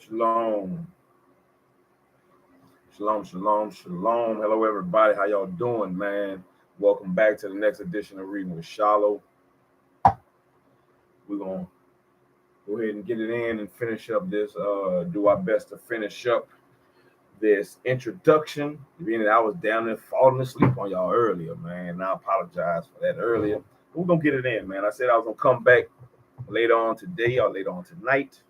Shalom. Shalom, shalom, shalom. Hello, everybody. How y'all doing, man? Welcome back to the next edition of Reading with SHILO. We're going to go ahead and get it in and finish up this, do our best to finish up this introduction. Being that I was down there falling asleep on y'all earlier, man. And I apologize for that earlier. But we're going to get it in, man. I said I was going to come back later on today or later on tonight,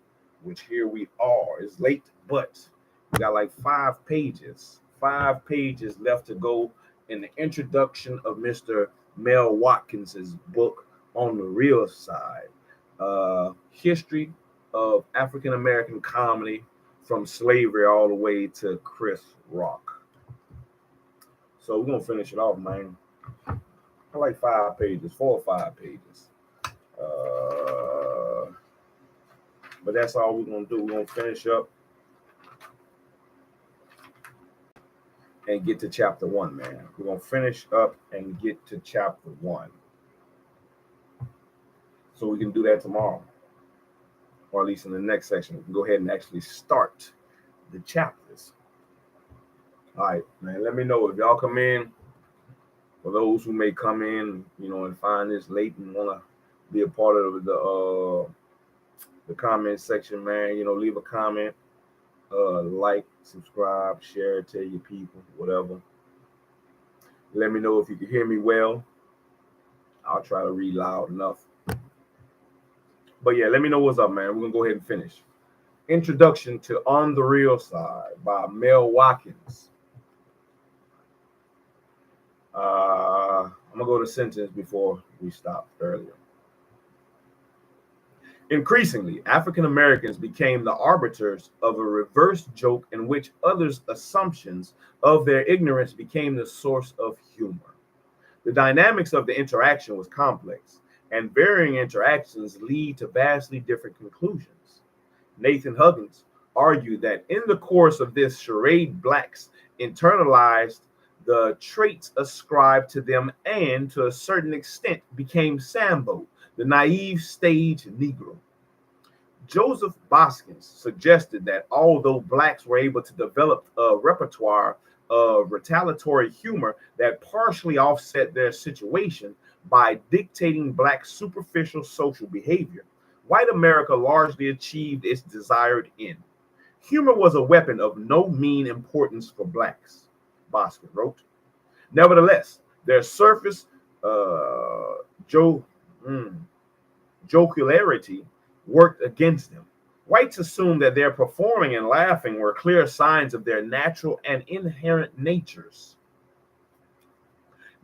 which here we are. It's late, but we got like 5 pages left to go in the introduction of Mr. Mel Watkins's book On the Real Side, history of African American comedy from slavery all the way to Chris Rock. So we're gonna finish it off, man. I like 5 pages, 4 or 5 pages. But that's all we're gonna do. We're gonna finish up and get to chapter 1, man. We're gonna finish up and get to chapter 1. So we can do that tomorrow. Or at least in the next section. We can go ahead and actually start the chapters. All right, man. Let me know if y'all come in. For those who may come in, and find this late and wanna be a part of the comment section, man, leave a comment, like, subscribe, share, tell your people, whatever. Let me know if you can hear me well. I'll try to read loud enough. But yeah, let me know what's up, man. We're gonna go ahead and finish. Introduction to On the Real Side by Mel Watkins. I'm gonna go to sentence before we stopped earlier. Increasingly, African Americans became the arbiters of a reverse joke in which others' assumptions of their ignorance became the source of humor. The dynamics of the interaction was complex, and varying interactions lead to vastly different conclusions. Nathan Huggins argued that in the course of this charade, blacks internalized the traits ascribed to them and, to a certain extent, became Sambo, the naive stage Negro. Joseph Boskins suggested that although blacks were able to develop a repertoire of retaliatory humor that partially offset their situation by dictating black superficial social behavior, white America largely achieved its desired end. Humor was a weapon of no mean importance for blacks, Boskin wrote. Nevertheless, their surface jocularity worked against them. Whites assumed that their performing and laughing were clear signs of their natural and inherent natures.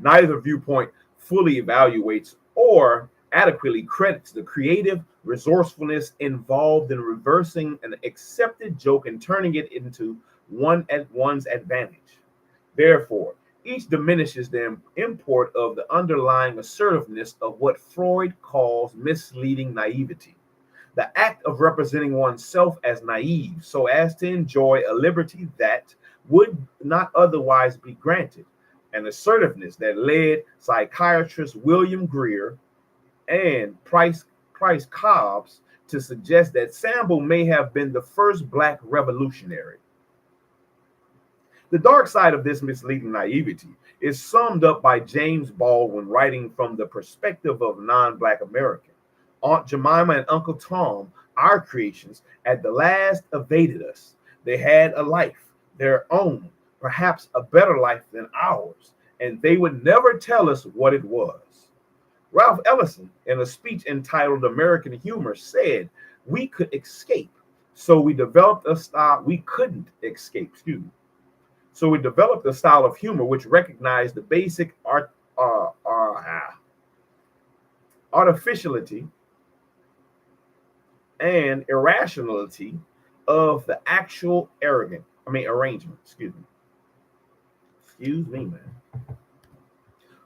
Neither viewpoint fully evaluates or adequately credits the creative resourcefulness involved in reversing an accepted joke and turning it into one at one's advantage. Therefore, each diminishes the import of the underlying assertiveness of what Freud calls misleading naivety, the act of representing oneself as naive so as to enjoy a liberty that would not otherwise be granted, an assertiveness that led psychiatrist William Greer and Price Cobbs to suggest that Sambo may have been the first black revolutionary. The dark side of this misleading naivety is summed up by James Baldwin writing from the perspective of non-black American. Aunt Jemima and Uncle Tom, our creations, at the last evaded us. They had a life, their own, perhaps a better life than ours, and they would never tell us what it was. Ralph Ellison, in a speech entitled American Humor, said, "We could escape, so we developed a style we couldn't escape, So we developed a style of humor which recognized the basic artificiality and irrationality of the actual arrangement. Excuse me, man.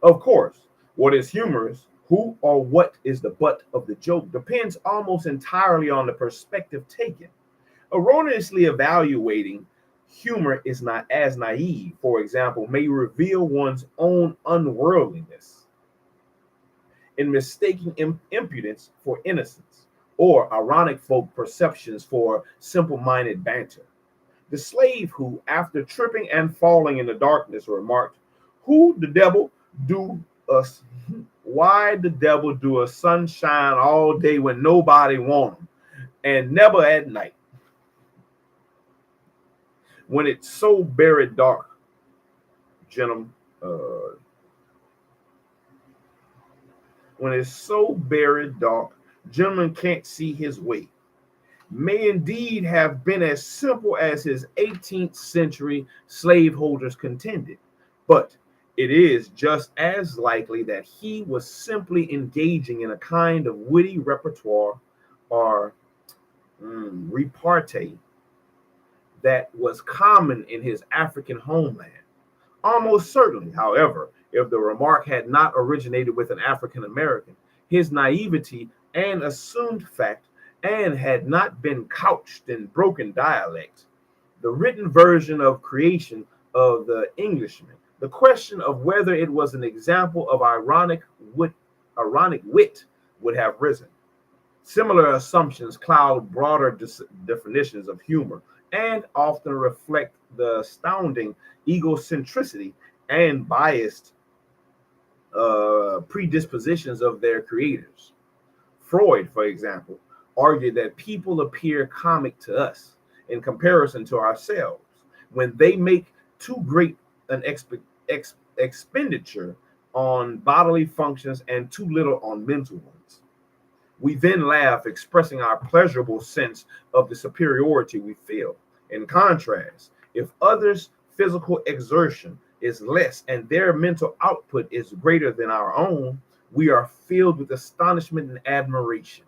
Of course, what is humorous, who or what is the butt of the joke, depends almost entirely on the perspective taken. Erroneously evaluating humor is not as naive, for example, may reveal one's own unworldliness in mistaking impudence for innocence, or ironic folk perceptions for simple-minded banter. The slave who, after tripping and falling in the darkness, remarked, "Who the devil do us? Why the devil do a sunshine all day when nobody want 'em, and never at night? When it's so very dark, gentlemen, when it's so very dark, gentlemen can't see his way. May indeed have been as simple as his 18th century slaveholders contended, but it is just as likely that he was simply engaging in a kind of witty repertoire or repartee that was common in his African homeland. Almost certainly, however, if the remark had not originated with an African American, his naivety and assumed fact, and had not been couched in broken dialect, the written version of creation of the Englishman, the question of whether it was an example of ironic wit would have risen. Similar assumptions cloud broader definitions of humor and often reflect the astounding egocentricity and biased predispositions of their creators. Freud, for example, argued that people appear comic to us in comparison to ourselves when they make too great an expenditure on bodily functions and too little on mental ones. We then laugh, expressing our pleasurable sense of the superiority we feel. In contrast, if others' physical exertion is less and their mental output is greater than our own, we are filled with astonishment and admiration.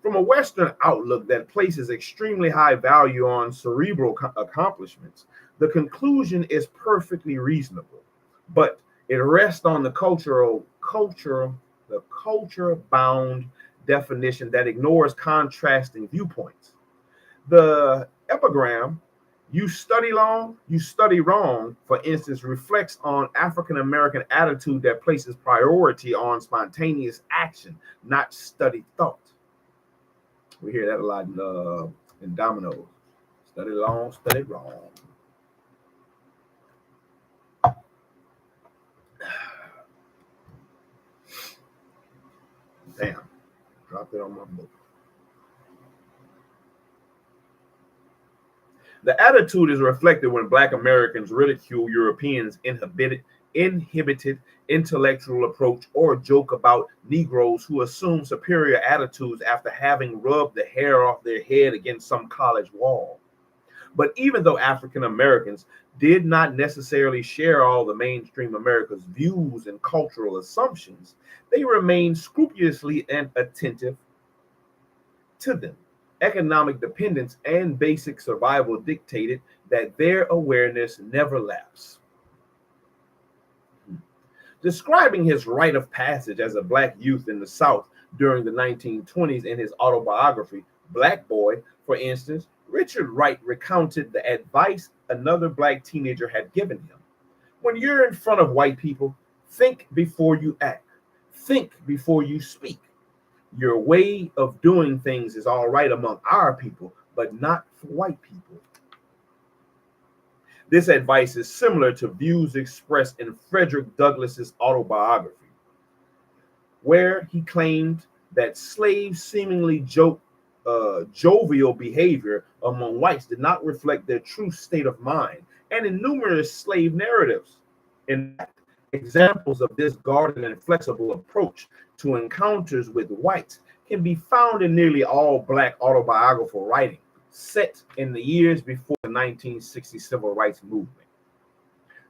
From a Western outlook that places extremely high value on cerebral accomplishments, the conclusion is perfectly reasonable, but it rests on the culture-bound definition that ignores contrasting viewpoints. The epigram, "You study long, you study wrong," for instance, reflects on African American attitude that places priority on spontaneous action, not studied thought. We hear that a lot in Dominoes. Study long, study wrong. Damn, dropped it on my book. The attitude is reflected when Black Americans ridicule Europeans' inhibited intellectual approach or joke about Negroes who assume superior attitudes after having rubbed the hair off their head against some college wall. But even though African Americans did not necessarily share all the mainstream America's views and cultural assumptions, they remained scrupulously and attentive to them. Economic dependence and basic survival dictated that their awareness never lapsed. Describing his rite of passage as a Black youth in the South during the 1920s in his autobiography, Black Boy, for instance, Richard Wright recounted the advice another Black teenager had given him. "When you're in front of white people, think before you act. Think before you speak. Your way of doing things is all right among our people, but not for white people." This advice is similar to views expressed in Frederick Douglass's autobiography, where he claimed that slaves' seemingly jovial behavior among whites did not reflect their true state of mind, and in numerous slave narratives. In fact, examples of this guarded and flexible approach to encounters with whites can be found in nearly all Black autobiographical writing set in the years before the 1960 Civil Rights Movement.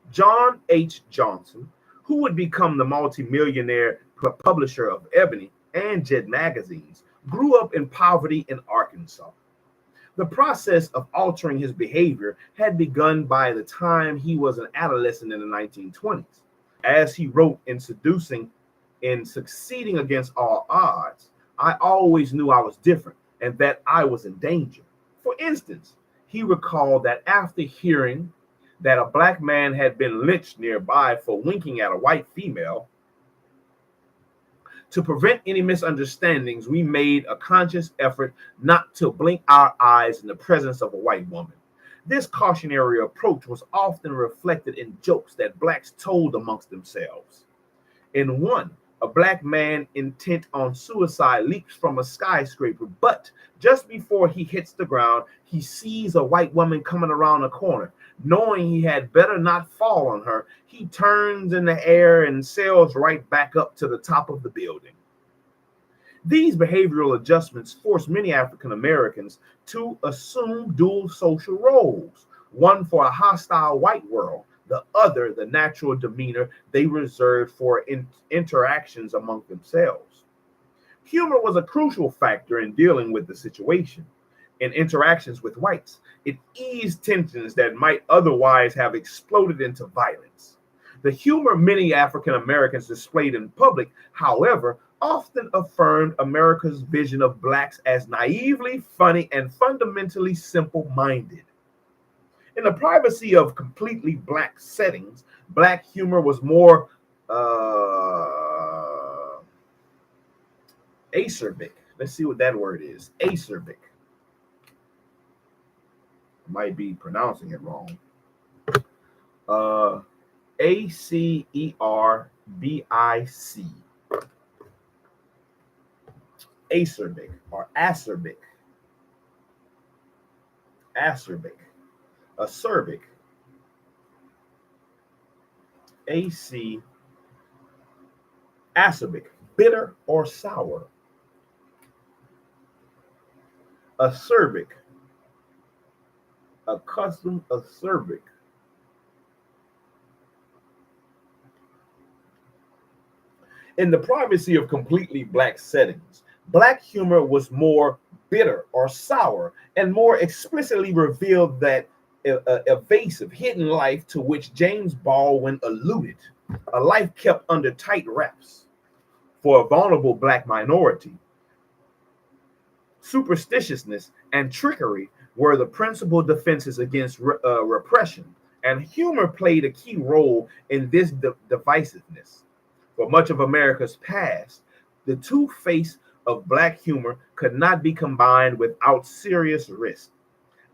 John H. Johnson, who would become the multimillionaire publisher of Ebony and Jet magazines, grew up in poverty in Arkansas. The process of altering his behavior had begun by the time he was an adolescent in the 1920s. As he wrote in succeeding against all odds, "I always knew I was different and that I was in danger." For instance, he recalled that after hearing that a Black man had been lynched nearby for winking at a white female, To prevent any misunderstandings, we made a conscious effort not to blink our eyes in the presence of a white woman. This cautionary approach was often reflected in jokes that blacks told amongst themselves. In one, a black man intent on suicide leaps from a skyscraper, but just before he hits the ground, he sees a white woman coming around a corner. Knowing he had better not fall on her, he turns in the air and sails right back up to the top of the building. These behavioral adjustments force many African Americans to assume dual social roles, one for a hostile white world, the other the natural demeanor they reserved for interactions among themselves. Humor was a crucial factor in dealing with the situation. In interactions with whites, it eased tensions that might otherwise have exploded into violence. The humor many African Americans displayed in public, however, often affirmed America's vision of blacks as naively funny and fundamentally simple-minded. In the privacy of completely black settings, black humor was more acerbic. Let's see what that word is. Acerbic. Might be pronouncing it wrong. Acerbic. Acerbic or acerbic. Acerbic. Acerbic. Acerbic. Bitter or sour. Acerbic. Accustomed, acerbic. In the privacy of completely black settings, black humor was more bitter or sour and more explicitly revealed that evasive, hidden life to which James Baldwin alluded, a life kept under tight wraps for a vulnerable black minority. Superstitiousness and trickery were the principal defenses against repression, and humor played a key role in this divisiveness. For much of America's past, the two-face of black humor could not be combined without serious risk.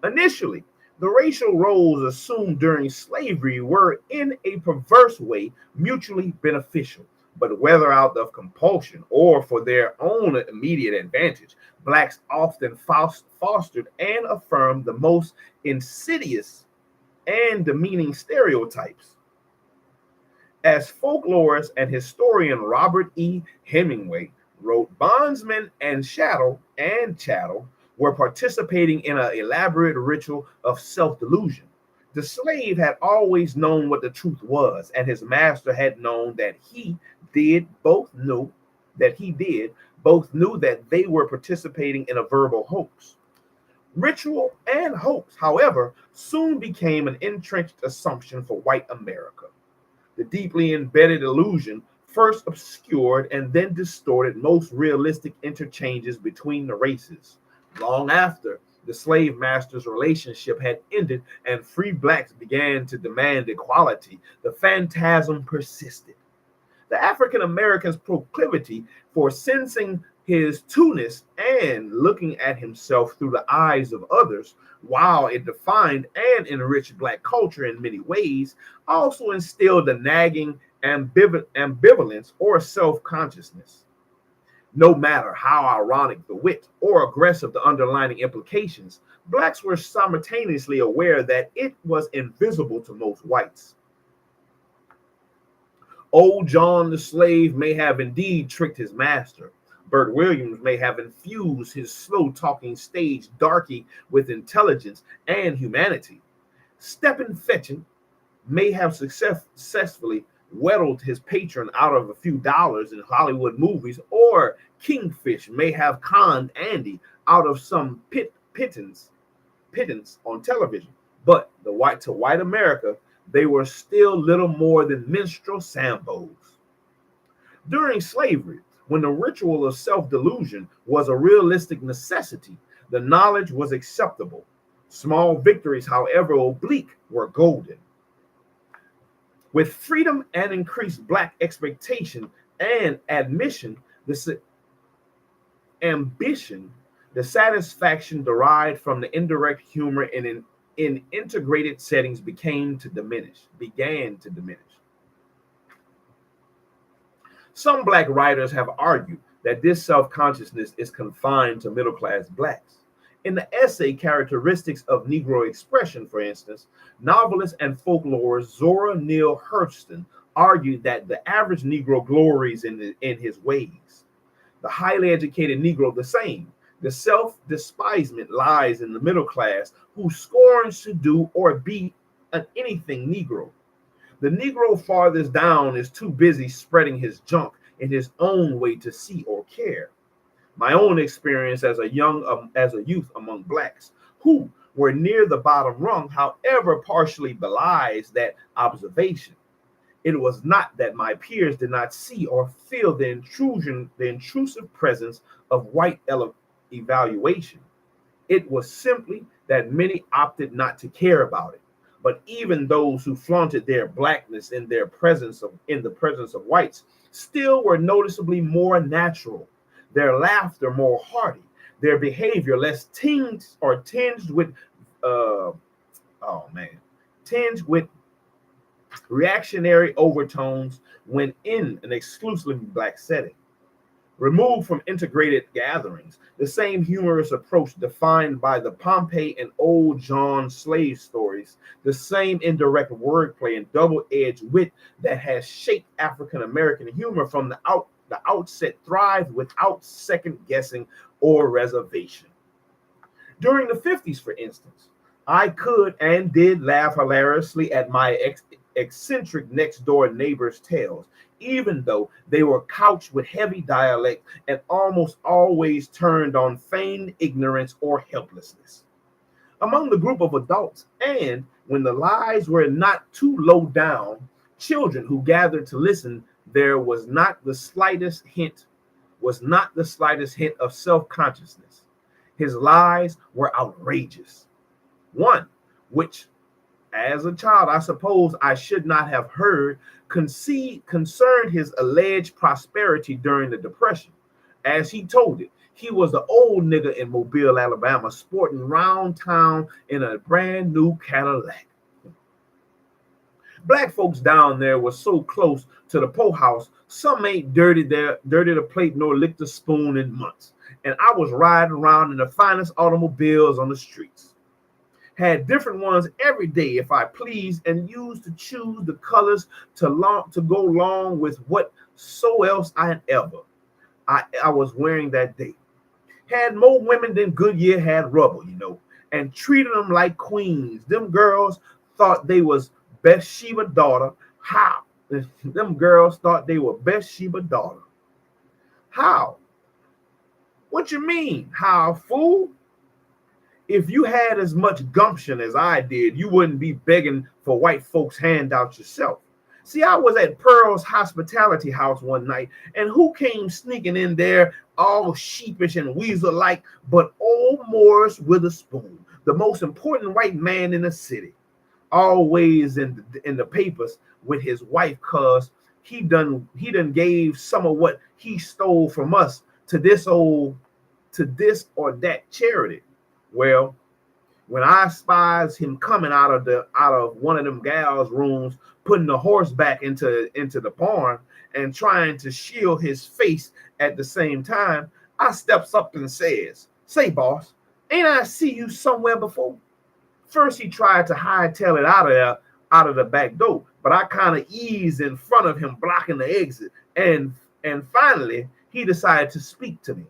Initially, the racial roles assumed during slavery were, in a perverse way, mutually beneficial. But whether out of compulsion or for their own immediate advantage, blacks often fostered and affirmed the most insidious and demeaning stereotypes. As folklorist and historian Robert E. Hemingway wrote, bondsmen and chattel were participating in an elaborate ritual of self-delusion. The slave had always known what the truth was, and his master had known that both knew that they were participating in a verbal hoax. Ritual and hoax, however, soon became an entrenched assumption for white America. The deeply embedded illusion first obscured and then distorted most realistic interchanges between the races. Long after the slave master's relationship had ended and free blacks began to demand equality, the phantasm persisted. The African American's proclivity for sensing his two-ness and looking at himself through the eyes of others, while it defined and enriched black culture in many ways, also instilled a nagging ambivalence or self-consciousness. No matter how ironic the wit or aggressive the underlying implications, blacks were simultaneously aware that it was invisible to most whites. Old John the slave may have indeed tricked his master. Bert Williams may have infused his slow-talking stage darky with intelligence and humanity. Stephen Fetching may have successfully wheedled his patron out of a few dollars in Hollywood movies, or Kingfish may have conned Andy out of some pittance on television. But to white America, they were still little more than minstrel sambos. During slavery, when the ritual of self-delusion was a realistic necessity, the knowledge was acceptable. Small victories, however oblique, were golden. With freedom and increased black expectation and admission, This ambition, the satisfaction derived from the indirect humor in integrated settings began to diminish. Some Black writers have argued that this self-consciousness is confined to middle-class Blacks. In the essay Characteristics of Negro Expression, for instance, novelist and folklorist Zora Neale Hurston argued that the average Negro glories in his ways. The highly educated Negro the same. The self-despisement lies in the middle class who scorns to do or be an anything Negro. The Negro farthest down is too busy spreading his junk in his own way to see or care. My own experience as a youth among Blacks who were near the bottom rung, however, partially belies that observation. It was not that my peers did not see or feel the intrusive presence of white evaluation. It was simply that many opted not to care about it. But even those who flaunted their Blackness in the presence of whites still were noticeably more natural, their laughter more hearty, their behavior less tinged with reactionary overtones when in an exclusively Black setting. Removed from integrated gatherings, the same humorous approach defined by the Pompey and Old John slave stories, the same indirect wordplay and double-edged wit that has shaped African American humor from the outset thrived without second guessing or reservation. During the 50s, for instance, I could and did laugh hilariously at my eccentric next-door neighbors' tales, even though they were couched with heavy dialect and almost always turned on feigned ignorance or helplessness. Among the group of adults, and when the lies were not too low down, children who gathered to listen, there was not the slightest hint of self-consciousness. His lies were outrageous. One, which as a child, I suppose I should not have heard, concerned his alleged prosperity during the Depression. As he told it, he was the old nigger in Mobile, Alabama, sporting round town in a brand new Cadillac. Black folks down there were so close to the poorhouse, some ain't dirtied a plate nor licked a spoon in months. And I was riding around in the finest automobiles on the streets. Had different ones every day if I pleased, and used to choose the colors to go along with what so else I was wearing that day. Had more women than Goodyear had rubber, and treated them like queens. Them girls thought they was Bathsheba daughter. How? Them girls thought they were Bathsheba daughter. How? What you mean? How, fool? If you had as much gumption as I did, you wouldn't be begging for white folks' handouts yourself. See, I was at Pearl's hospitality house one night, and who came sneaking in there all sheepish and weasel-like but old Morris Witherspoon, the most important white man in the city, always in the papers with his wife, cause he done gave some of what he stole from us to this or that charity. Well, when I spies him coming out of one of them gals' rooms, putting the horse back into the barn and trying to shield his face at the same time, I steps up and says, "Say, boss, ain't I see you somewhere before?" First, he tried to hightail it out of the back door, but I kind of eased in front of him, blocking the exit, and finally he decided to speak to me.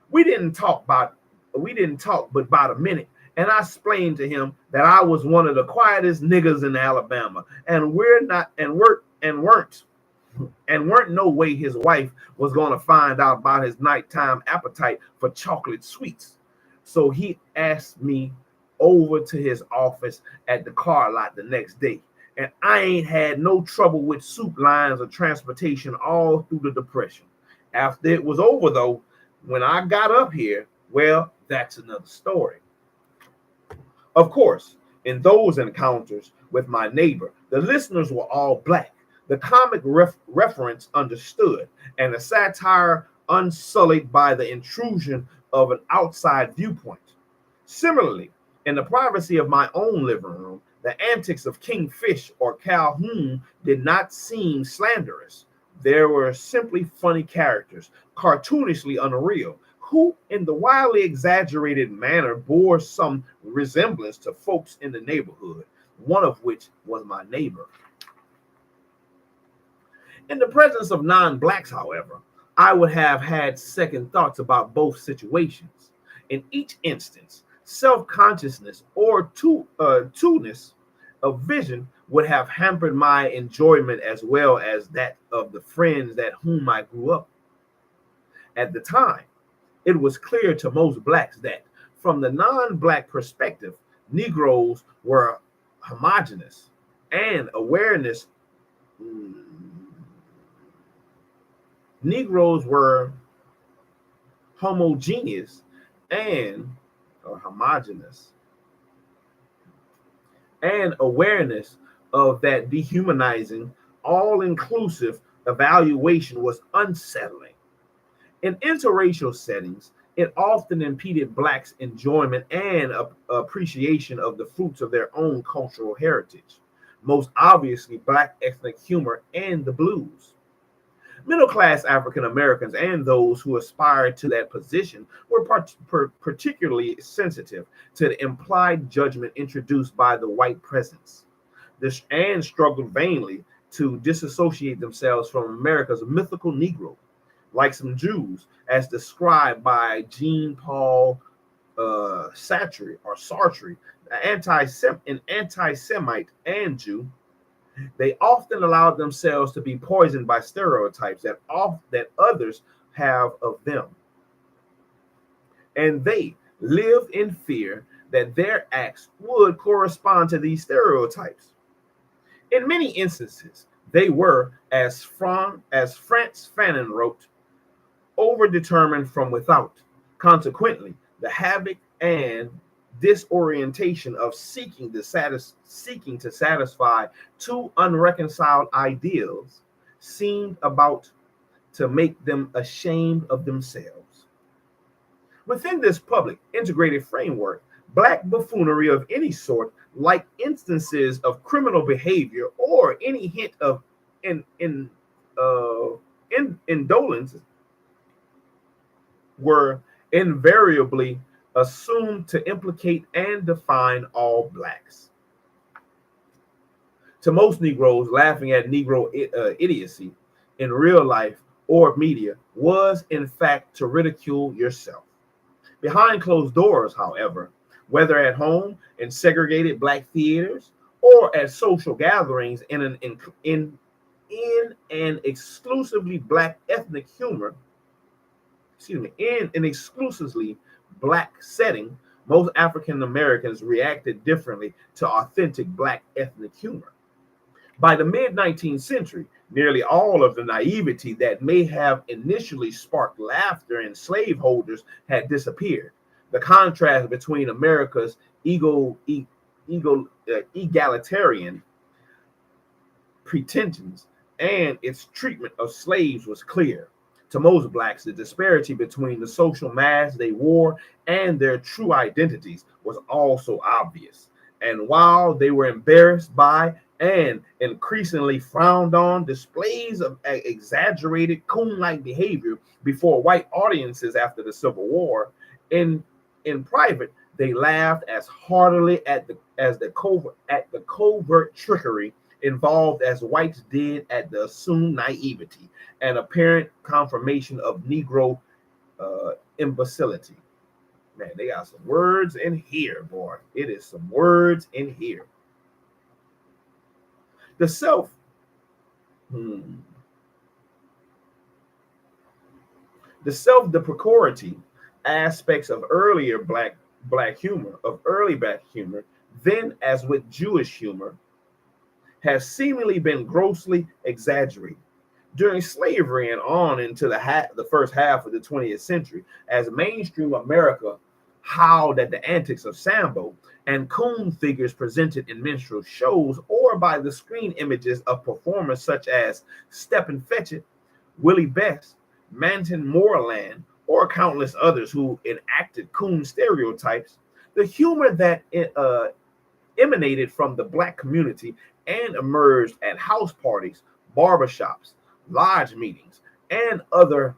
We didn't talk but about a minute, and I explained to him that I was one of the quietest niggas in Alabama, and weren't no way his wife was going to find out about his nighttime appetite for chocolate sweets. So he asked me over to his office at the car lot the next day, and I ain't had no trouble with soup lines or transportation all through the Depression. After it was over, though, when I got up here, well, that's another story. Of course, in those encounters with my neighbor, the listeners were all Black. the comic reference understood, and the satire unsullied by the intrusion of an outside viewpoint. Similarly, in the privacy of my own living room, the antics of Kingfish or Calhoun did not seem slanderous. There were simply funny characters, cartoonishly unreal, who, in the wildly exaggerated manner, bore some resemblance to folks in the neighborhood, one of which was my neighbor. In the presence of non-blacks, however, I would have had second thoughts about both situations. In each instance, self-consciousness or two-ness of vision would have hampered my enjoyment as well as that of the friends at whom I grew up. At the time, it was clear to most blacks that, from the non-black perspective, Negroes were homogeneous and awareness. Negroes were homogeneous and or homogeneous, and awareness of that dehumanizing, all-inclusive evaluation was unsettling. In interracial settings, it often impeded blacks' enjoyment and appreciation of the fruits of their own cultural heritage, most obviously black ethnic humor and the blues. Middle-class African Americans and those who aspired to that position were particularly sensitive to the implied judgment introduced by the white presence, and struggled vainly to disassociate themselves from America's mythical Negro, like some Jews, as described by Jean-Paul Sartre, an anti-Semite and Jew. They often allowed themselves to be poisoned by stereotypes that others have of them. And they lived in fear that their acts would correspond to these stereotypes. In many instances, they were, as Frantz Fanon wrote, overdetermined from without. Consequently, the havoc and disorientation of seeking to satisfy two unreconciled ideals seemed about to make them ashamed of themselves. Within this public integrated framework, black buffoonery of any sort, like instances of criminal behavior or any hint of indolence, were invariably assumed to implicate and define all blacks. To most Negroes, laughing at Negro idiocy in real life or media was, in fact, to ridicule yourself. Behind closed doors, however, whether at home in segregated black theaters or at social gatherings in an exclusively black ethnic humor, in an exclusively black setting, most African Americans reacted differently to authentic black ethnic humor. By the mid-19th century, nearly all of the naivety that may have initially sparked laughter in slaveholders had disappeared. The contrast between America's egalitarian pretensions and its treatment of slaves was clear. To most blacks, the disparity between the social masks they wore and their true identities was also obvious. And while they were embarrassed by and increasingly frowned on displays of exaggerated coon-like behavior before white audiences after the Civil War, in private, they laughed as heartily at the covert trickery involved as whites did at the assumed naivety and apparent confirmation of Negro imbecility. Man, they got some words in here, boy. It is some words in here. The self-deprecatory aspects of early black humor, then as with Jewish humor, has seemingly been grossly exaggerated. During slavery and on into the first half of the 20th century, as mainstream America howled at the antics of Sambo, and coon figures presented in minstrel shows, or by the screen images of performers such as Stephen Fetchit, Willie Best, Manton Moreland, or countless others who enacted coon stereotypes, the humor that emanated from the Black community and emerged at house parties, barbershops, lodge meetings, and other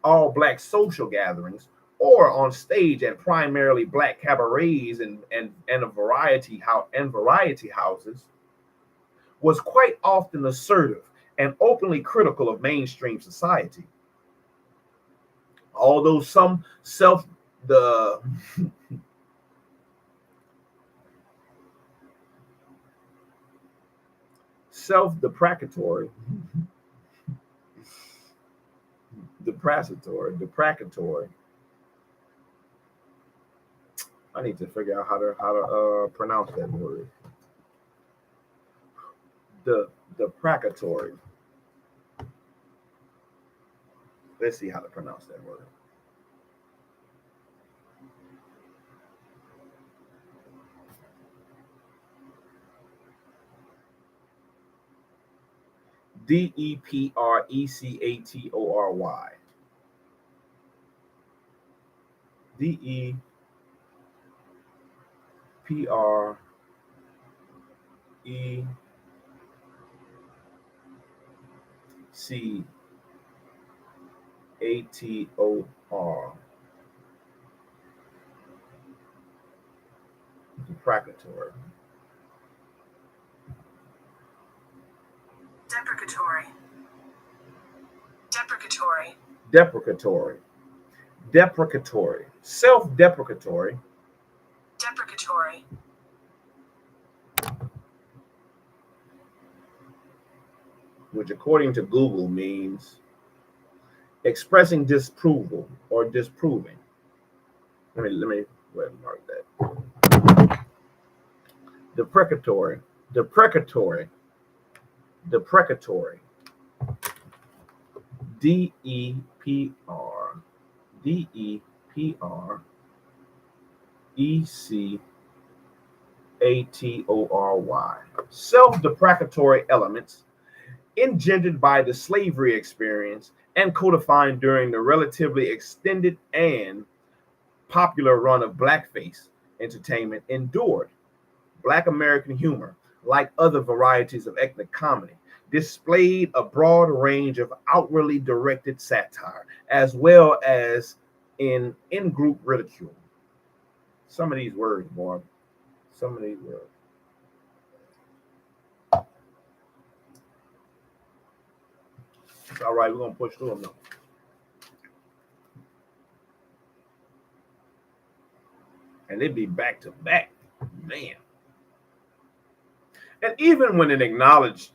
all-Black social gatherings, or on stage at primarily Black cabarets and variety houses, was quite often assertive and openly critical of mainstream society. Although some self-deprecatory, I need to figure out how to pronounce that word. Deprecatory. Let's see how to pronounce that word. Deprecatory. Deprecator. Deprecatory. Deprecatory. Deprecatory. Deprecatory. Deprecatory. Self-deprecatory. Deprecatory. Which according to Google means expressing disapproval or disproving. Let me go ahead and mark that. Deprecatory. Deprecatory. Deprecatory. Deprecatory. Self-deprecatory elements engendered by the slavery experience and codified during the relatively extended and popular run of blackface entertainment endured. Black American humor, like other varieties of ethnic comedy, displayed a broad range of outwardly directed satire, as well as in-group ridicule. Some of these words, boy. Some of these words. It's all right. We're going to push through them, though. And they'd be back to back. Man. And even when it acknowledges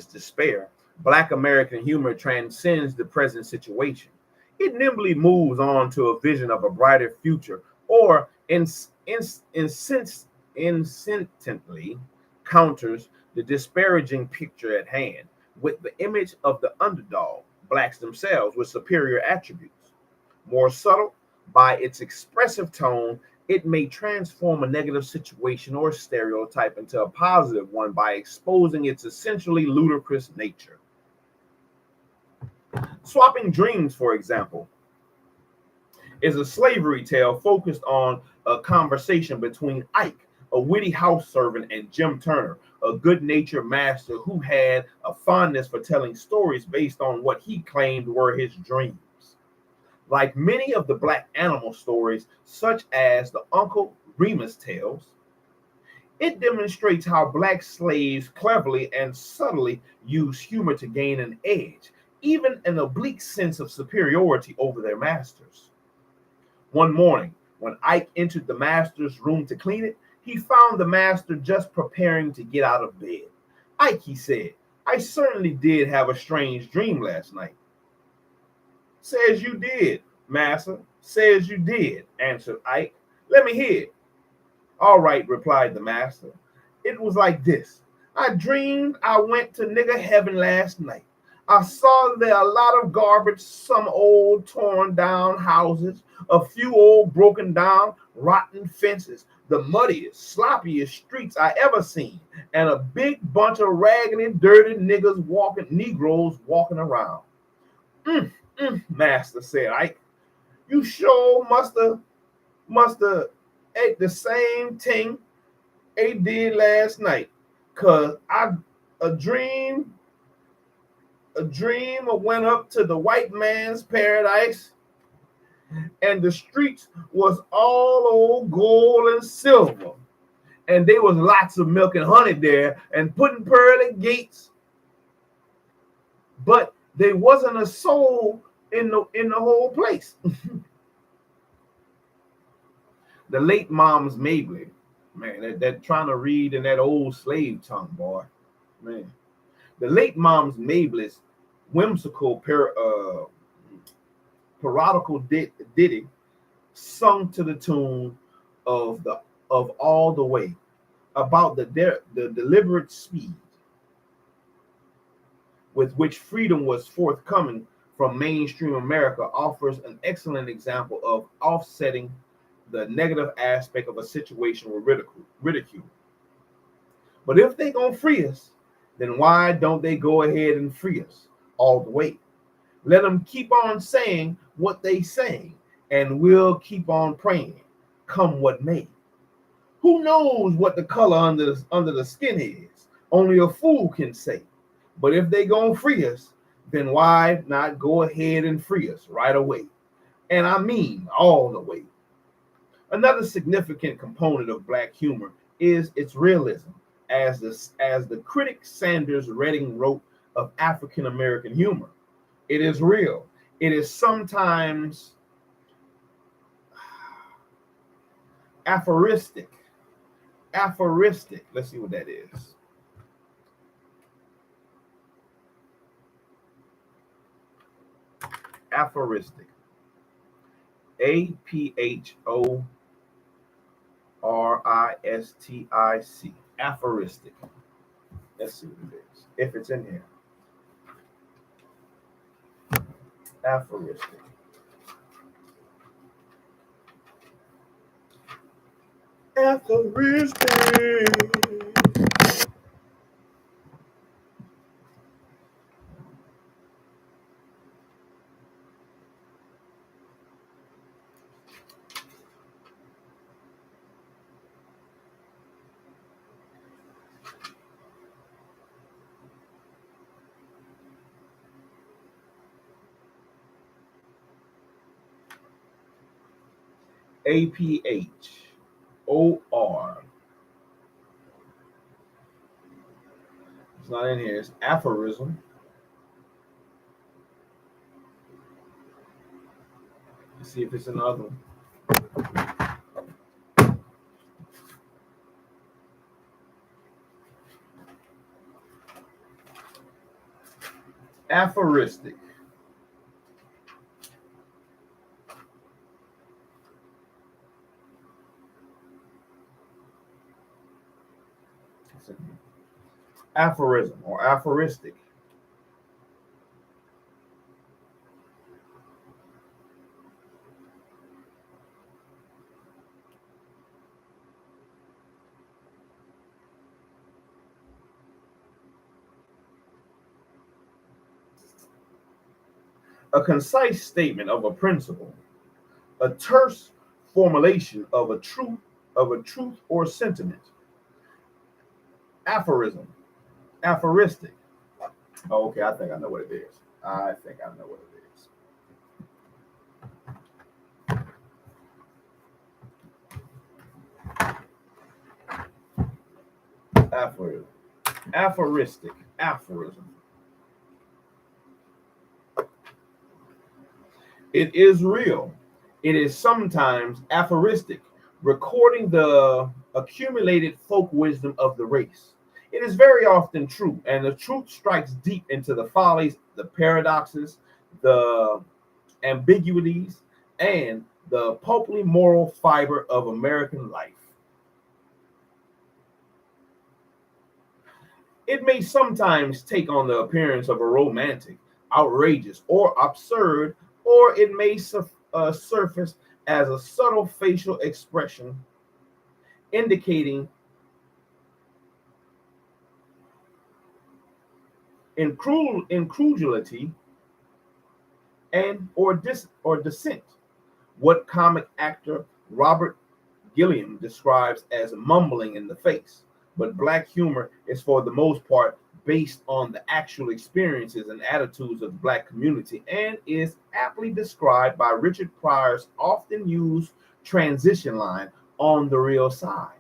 despair, Black American humor transcends the present situation. It nimbly moves on to a vision of a brighter future, or insistently counters the disparaging picture at hand with the image of the underdog, Blacks themselves, with superior attributes. More subtle, by its expressive tone, it may transform a negative situation or stereotype into a positive one by exposing its essentially ludicrous nature. Swapping Dreams, for example, is a slavery tale focused on a conversation between Ike, a witty house servant, and Jim Turner, a good-natured master who had a fondness for telling stories based on what he claimed were his dreams. Like many of the Black animal stories, such as the Uncle Remus tales, it demonstrates how Black slaves cleverly and subtly use humor to gain an edge, even an oblique sense of superiority over their masters. One morning, when Ike entered the master's room to clean it, he found the master just preparing to get out of bed. "Ike," he said, "I certainly did have a strange dream last night." "Says you did, master, says you did," answered Ike. "Let me hear it." "All right," replied the master. "It was like this. I dreamed I went to nigger heaven last night. I saw there a lot of garbage, some old torn down houses, a few old broken down, rotten fences, the muddiest, sloppiest streets I ever seen, and a big bunch of raggedy, dirty Negroes walking around. Master said, Ike, you sure must have ate the same thing they did last night. Cause I a dream went up to the white man's paradise, and the streets was all old gold and silver, and there was lots of milk and honey there, and putting pearly gates, but there wasn't a soul in the whole place. The late Moms Mabley, man, that trying to read in that old slave tongue, boy, man. The late Moms Mabley's whimsical parodical ditty, sung to the tune of All the Way, about the deliberate speed with which freedom was forthcoming from mainstream America, offers an excellent example of offsetting the negative aspect of a situation with ridicule. But if they gonna free us, then why don't they go ahead and free us all the way? Let them keep on saying what they saying, and we'll keep on praying, come what may. Who knows what the color under the skin is? Only a fool can say. But if they gonna free us, then why not go ahead and free us right away? And I mean all the way. Another significant component of Black humor is its realism, as the critic Sanders Redding wrote of African American humor. It is real. It is sometimes aphoristic. Aphoristic. Let's see what that is. Aphoristic. APHORISTIC. Aphoristic. Let's see what it is. If it's in here. Aphoristic. Aphoristic. APHOR. It's not in here. It's aphorism. Let's see if it's another one. Aphoristic. Aphorism or aphoristic. A concise statement of a principle, a terse formulation of a truth or sentiment. Aphorism, aphoristic. Oh, okay, I think I know what it is. Aphorism, aphoristic, aphorism. It is real. It is sometimes aphoristic, recording the accumulated folk wisdom of the race. It is very often true, and the truth strikes deep into the follies, the paradoxes, the ambiguities, and the pulpy moral fiber of American life. It may sometimes take on the appearance of a romantic, outrageous, or absurd, or it may surface as a subtle facial expression indicating incredulity and or dissent. What comic actor Robert Gilliam describes as mumbling in the face. But black humor is for the most part based on the actual experiences and attitudes of the black community and is aptly described by Richard Pryor's often used transition line, on the real side.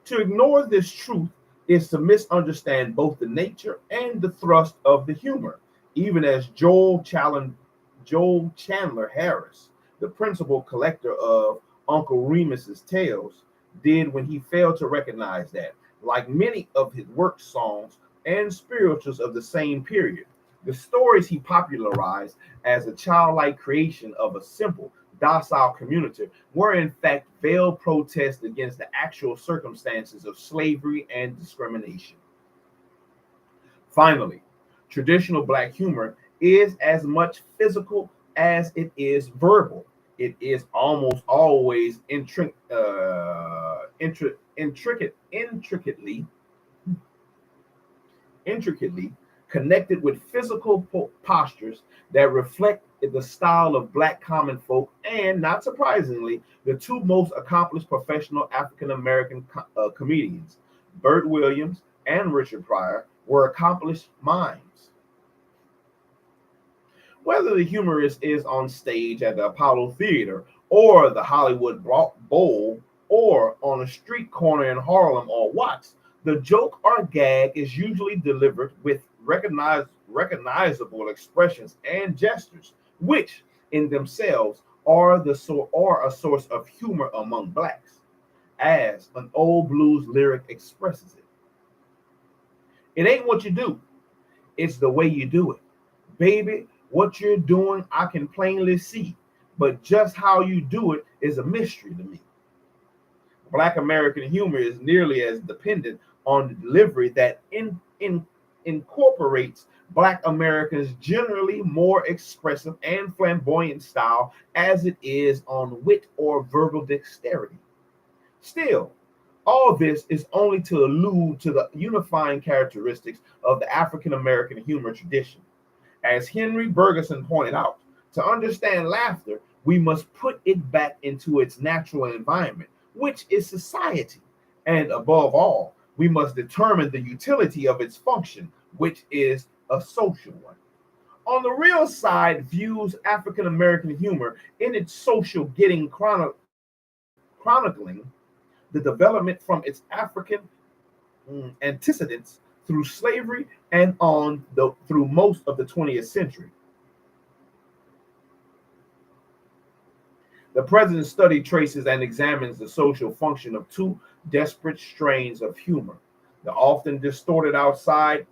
To ignore this truth is to misunderstand both the nature and the thrust of the humor, even as Joel Chandler Harris, the principal collector of Uncle Remus's tales, did when he failed to recognize that, like many of his work songs and spirituals of the same period, the stories he popularized as a childlike creation of a simple, docile community were in fact veiled protests against the actual circumstances of slavery and discrimination. Finally, traditional black humor is as much physical as it is verbal. It is almost always intricately connected with physical postures that reflect the style of black common folk, and not surprisingly, the two most accomplished professional African American comedians, Bert Williams and Richard Pryor, were accomplished minds. Whether the humorist is on stage at the Apollo Theater or the Hollywood Bowl or on a street corner in Harlem or Watts, the joke or gag is usually delivered with recognizable expressions and gestures, which in themselves are a source of humor among blacks, as an old blues lyric expresses it. It ain't what you do, it's the way you do it. Baby, what you're doing, I can plainly see, but just how you do it is a mystery to me. Black American humor is nearly as dependent on the delivery that incorporates Black Americans' generally more expressive and flamboyant style as it is on wit or verbal dexterity. Still, all this is only to allude to the unifying characteristics of the African American humor tradition. As Henry Bergson pointed out, to understand laughter, we must put it back into its natural environment, which is society. And above all, we must determine the utility of its function, which is a social one. On the real side, views African American humor in its social getting chronicling the development from its African antecedents through slavery and through most of the 20th century. The present study traces and examines the social function of two desperate strains of humor, the often distorted outside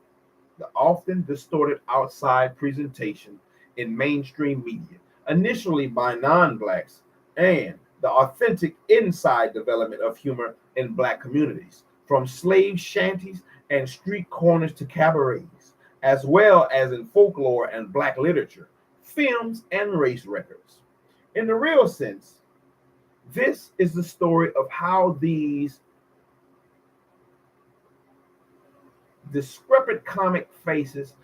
presentation in mainstream media, initially by non-blacks, and the authentic inside development of humor in black communities, from slave shanties and street corners to cabarets, as well as in folklore and black literature, films, and race records. In the real sense, this is the story of how these discrepant comic faces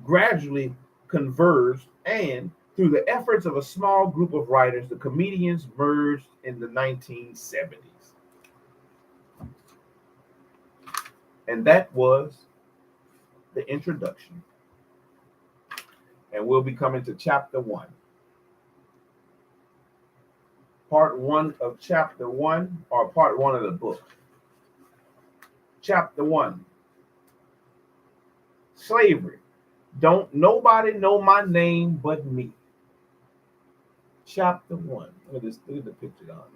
gradually converged, and through the efforts of a small group of writers, the comedians merged in the 1970s. And that was the introduction. And we'll be coming to chapter 1. Part 1 of chapter 1, or part 1 of the book. Chapter 1. Slavery. Don't nobody know my name but me. Chapter 1. Look at the picture down there.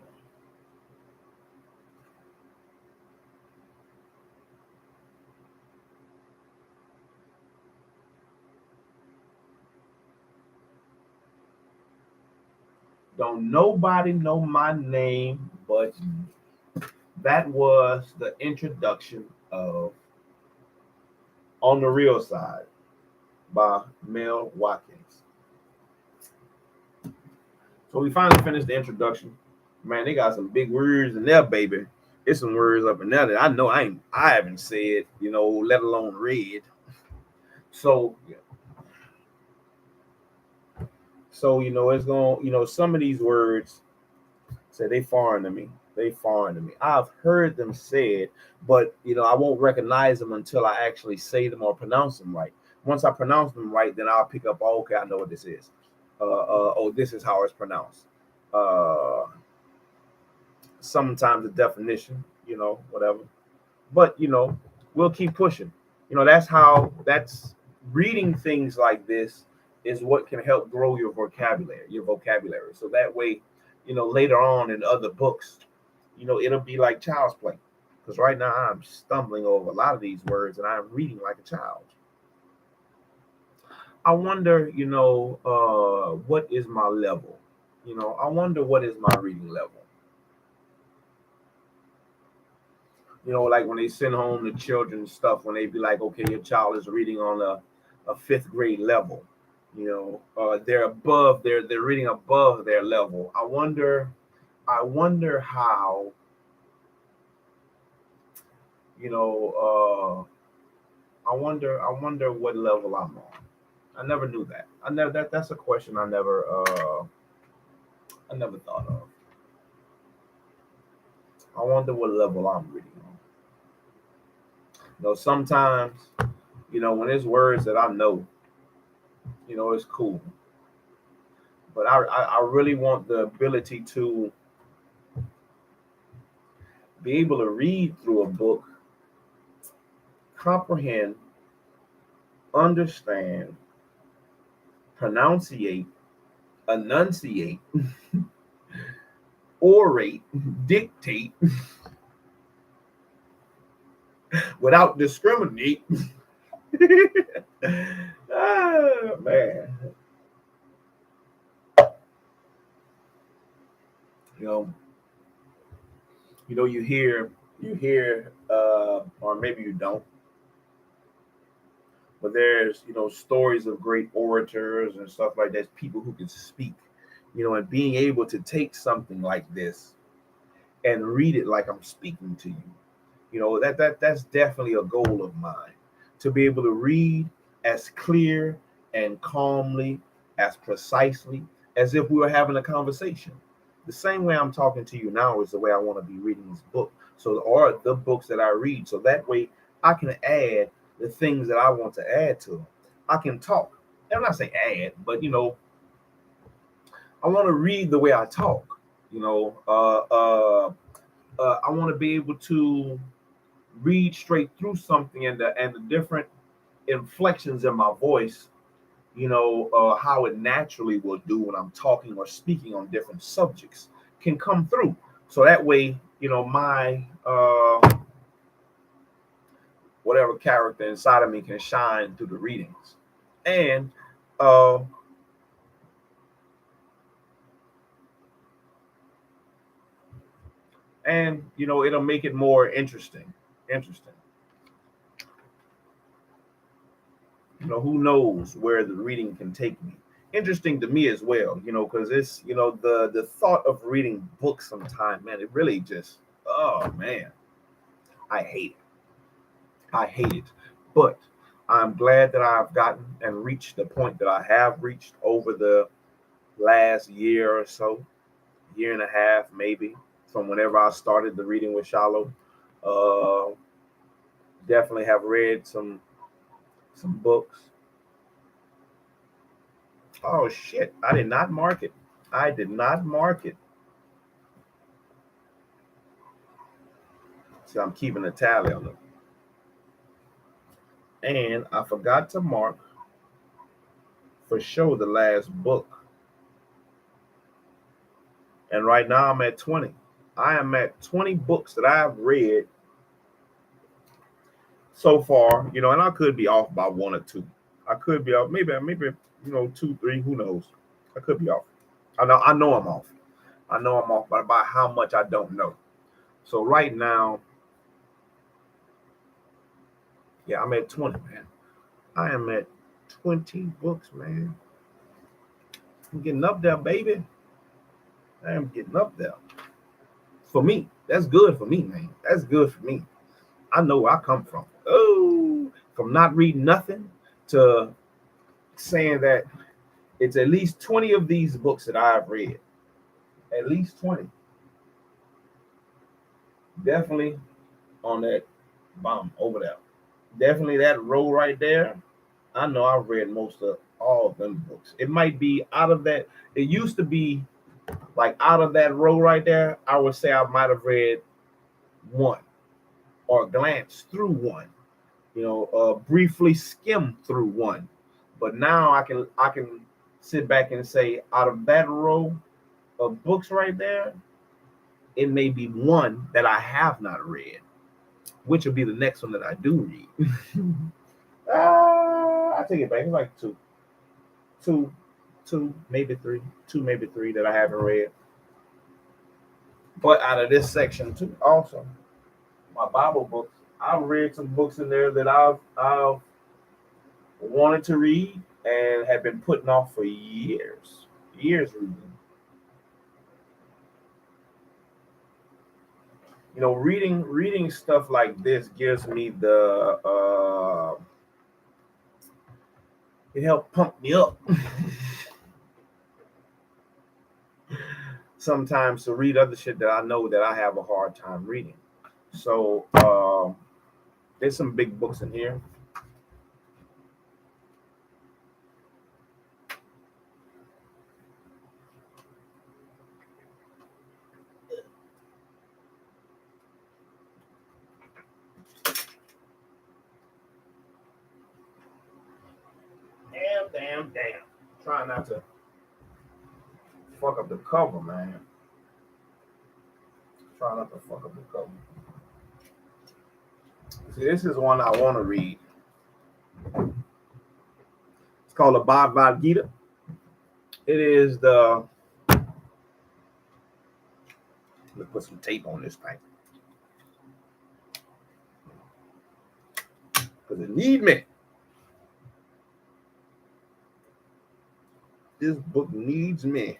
Don't nobody know my name but me. That was the introduction of On the Real Side by Mel Watkins. So we finally finished the introduction. Man, they got some big words in there, baby. There's some words up in there that I know I haven't said, let alone read. So it's going, some of these words say they foreign to me. They foreign to me. I've heard them said, but I won't recognize them until I actually say them or pronounce them right. Once I pronounce them right, then I'll pick up. Oh, okay, I know what this is. Oh, this is how it's pronounced. Sometimes the definition, whatever. But we'll keep pushing. That's reading things like this is what can help grow your vocabulary. So that way, later on in other books, it'll be like child's play. Because right now I'm stumbling over a lot of these words and I'm reading like a child. I wonder, what is my level? I wonder what is my reading level. Like when they send home the children stuff, when they be like, okay, your child is reading on a fifth grade level, they're reading above their level. I wonder how, I wonder what level I'm on. I never knew that. That's a question I never thought of. I wonder what level I'm reading on. Sometimes, when there's words that I know, it's cool. But I really want the ability to be able to read through a book, comprehend, understand, pronunciate, enunciate, orate, dictate, without discriminate. Oh, man. You hear, or maybe you don't, but there's, stories of great orators and stuff like that, people who can speak, and being able to take something like this and read it like I'm speaking to you. That's definitely a goal of mine, to be able to read as clear and calmly, as precisely as if we were having a conversation. The same way I'm talking to you now is the way I want to be reading this book. So, or the books that I read. So that way I can add the things that I want to add to them. I can talk. I'm not saying add, but I want to read the way I talk. I want to be able to read straight through something, and the different inflections in my voice, how it naturally will do when I'm talking or speaking on different subjects can come through. So that way, my whatever character inside of me can shine through the readings. And uh it'll make it more interesting. Who knows where the reading can take me. Interesting to me as well, because it's, the thought of reading books sometime, man, it really just, oh man, I hate it. But I'm glad that I've gotten and reached the point that I have reached over the last year or so, year and a half, maybe, from whenever I started the reading with SHILO. Definitely have read some books. Oh shit! I did not mark it. So I'm keeping a tally on them. And I forgot to mark for sure the last book. And right now I'm at 20. I am at 20 books that I've read so far, and I could be off by one or two. I could be off, maybe, 2, 3, who knows? I could be off. I know I'm off. But by how much I don't know. So right now, yeah, I'm at 20, man. I am at 20 books, man. I'm getting up there, baby. I am getting up there. For me, that's good for me, man. That's good for me. I know where I come from. Oh, from not reading nothing to saying that it's at least 20 of these books that I've read. At least 20. Definitely on that bomb over there. Definitely that row right there. I know I've read most of all of them books. It might be out of that. It used to be like out of that row right there. I would say I might have read one or glanced through one. Briefly skim through one. But now I can sit back and say out of that row of books right there, it may be one that I have not read, which will be the next one that I do read. I take it back. It's like two, maybe three, that I haven't read. But out of this section too, also my Bible books, I've read some books in there that I've wanted to read and have been putting off for years reading. Reading stuff like this gives me the it helped pump me up sometimes to read other shit that I know that I have a hard time reading. So there's some big books in here. Damn. Trying not to fuck up the cover, man. Try not to fuck up the cover. See, this is one I want to read. It's called the Bhagavad Gita. It is the. Let's put some tape on this thing because it need me. This book needs me.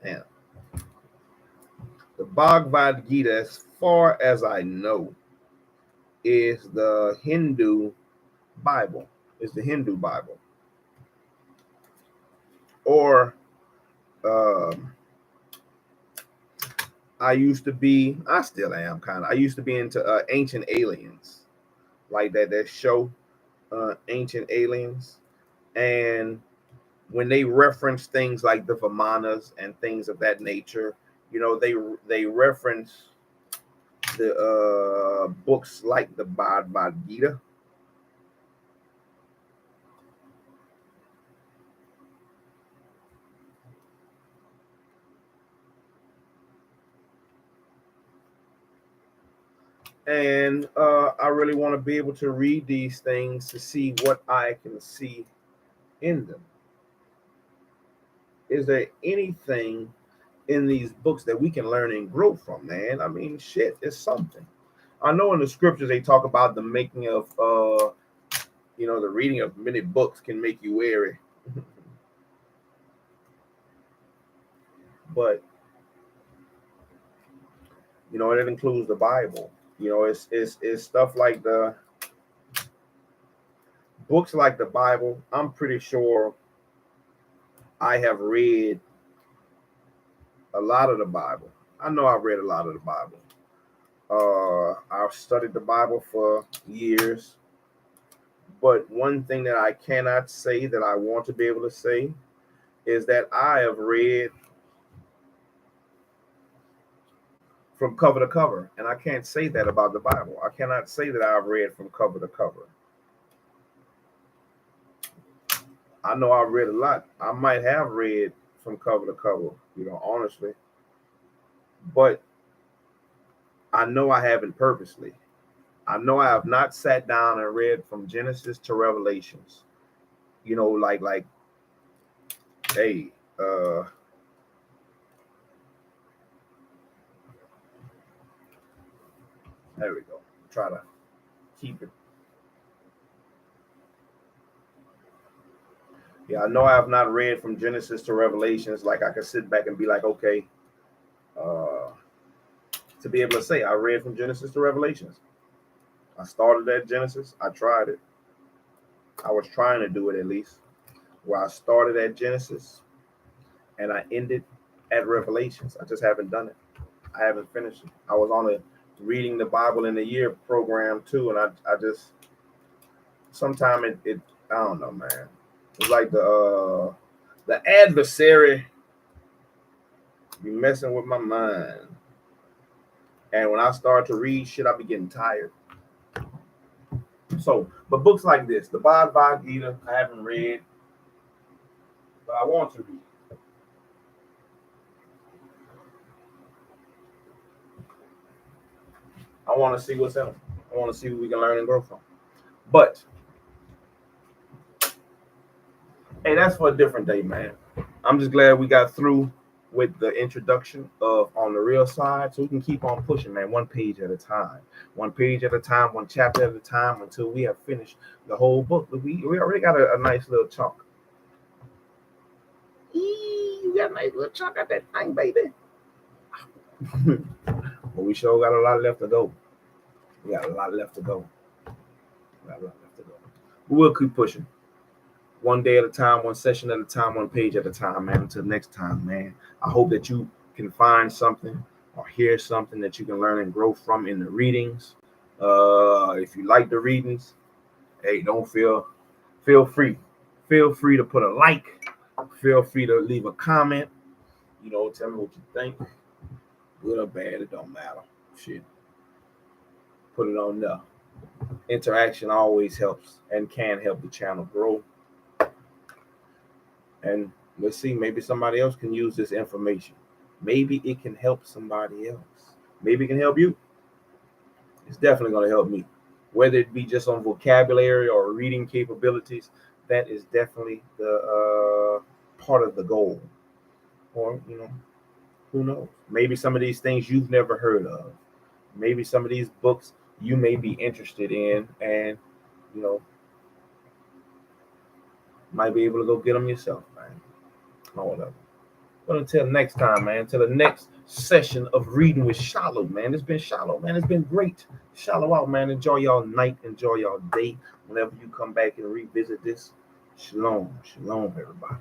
Yeah. The Bhagavad Gita, as far as I know, is the Hindu Bible. It's the Hindu Bible. Or I still am kind of. I used to be into Ancient Aliens, like that show, Ancient Aliens, and when they reference things like the Vimanas and things of that nature, they reference the books like the Bhagavad Gita. And I really want to be able to read these things to see what I can see in them. Is there anything in these books that we can learn and grow from, man? I mean, shit, it's something. I know in the scriptures they talk about the making of, the reading of many books can make you weary. But, it includes the Bible. It's stuff like the books like the Bible. I'm pretty sure I have read a lot of the Bible. I know I've read a lot of the Bible. I've studied the Bible for years. But one thing that I cannot say that I want to be able to say is that I have read from cover to cover. And I can't say that about the Bible. I cannot say that I've read from cover to cover. I know I've read a lot. I might have read from cover to cover, honestly. But I know I haven't purposely. I know I have not sat down and read from Genesis to Revelations. Like, hey, there we go. Try to keep it. Yeah, I know I have not read from Genesis to Revelations. Like I could sit back and be like, okay, uh, to be able to say I read from Genesis to Revelations. I started at Genesis. I tried it. I was trying to do it at least. Where I started at Genesis and I ended at Revelations. I just haven't done it. I haven't finished it. I was on a reading the Bible in a year program too, and I just sometimes it I don't know, man. It's like the adversary be messing with my mind. And when I start to read shit, I be getting tired. So, but books like this, the Bhagavad Gita, I haven't read, but I want to read. I want to see what's in them. I want to see what we can learn and grow from. But hey, that's for a different day, man. I'm just glad we got through with the introduction of On the Real Side, so we can keep on pushing, man, one page at a time, one chapter at a time, until we have finished the whole book. We already got a nice little chunk. You got a nice little chunk at that thing, baby. But we sure got a lot left to go. We got a lot left to go. We'll keep pushing. One day at a time, one session at a time, one page at a time, man. Until next time, man. I hope that you can find something or hear something that you can learn and grow from in the readings. If you like the readings, hey, feel free. Feel free to put a like. Feel free to leave a comment. Tell me what you think. Good or bad, it don't matter. Shit. Put it on there. Interaction always helps and can help the channel grow. And let's see, maybe somebody else can use this information. Maybe it can help somebody else. Maybe it can help you. It's definitely going to help me. Whether it be just on vocabulary or reading capabilities, that is definitely the part of the goal. Or, who knows? Maybe some of these things you've never heard of. Maybe some of these books you may be interested in, and, might be able to go get them yourself, man. Or whatever. But until next time, man, until the next session of reading with SHILO, man. It's been SHILO, man. It's been great. SHILO out, man. Enjoy y'all night. Enjoy y'all day. Whenever you come back and revisit this, shalom. Shalom, everybody.